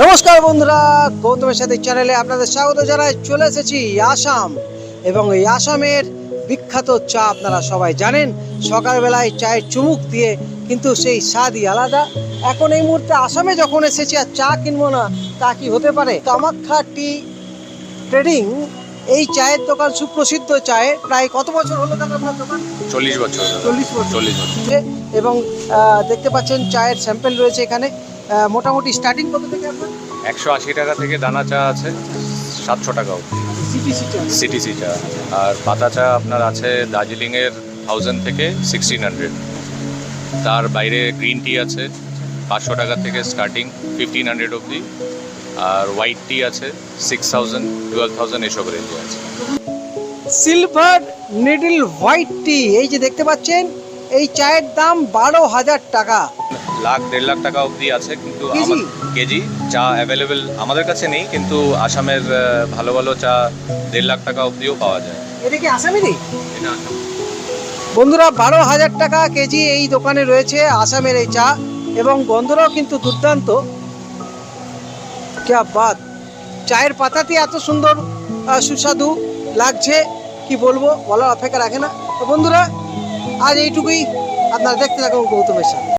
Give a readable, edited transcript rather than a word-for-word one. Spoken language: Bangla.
নমস্কার বন্ধুরা, গৌতমের সাথে চ্যানেলে আপনাদের স্বাগত জানাই। চলে এসেছি আসাম এবং এই আসামের বিখ্যাত চা আপনারা সবাই জানেন। সকালবেলায় চায়ের চুমুক দিয়ে কিন্তু সেই স্বাদই আলাদা। এখন এই মুহূর্তে আসামে যখন এসেছি আর চা কিনবো না তা কি হতে পারে? কামাখ্যা টি ট্রেডিং এই চায়ের দোকান, সুপ্রসিদ্ধ চায়ের, প্রায় কত বছর হলো দাদা আপনার দোকান? 40 বছর। 40 বছর। এবং দেখতে পাচ্ছেন চায়ের স্যাম্পেল রয়েছে এখানে। মোটামুটি স্টার্টিং কত থেকে আপনার? 180 টাকা থেকে দানা চা আছে, 700 টাকা অবধি সিটিসি চা। আর পাতা চা আপনার আছে দার্জিলিংয়ের 1000 থেকে 1600। তার বাইরে গ্রিন টি আছে 500 টাকা থেকে স্টার্টিং 1500 অবধি। আর হোয়াইট টি আছে 6000, 12000 এসব রেঞ্জে আছে। সিলভার নিডল হোয়াইট টি, এই যে দেখতে পাচ্ছেন, এই চায়ের দাম 12,000 টাকা। 1.5 লাখ টাকা অবধি আছে, কিন্তু কেজি? কেজি চা অ্যাভেলেবেল আমাদের কাছে নেই, কিন্তু আসামের ভালো ভালো চা 1.5 লাখ টাকা অবধিও পাওয়া যায়। এটা কি আসামেরই? এটা আসাম। বন্ধুরা, 12,000 টাকা কেজি এই দোকানে রয়েছে আসামের এই চা, এবং গন্ধরাও কিন্তু দুর্দান্ত। ক্যা বাত! চায়ের পাতাতে এত সুন্দর সুস্বাদু লাগছে, কি বলবো, বলার অপেক্ষা রাখে না। তো বন্ধুরা, আজ এইটুকুই। আপনারা দেখতে থাকুন গৌতমের সাথে।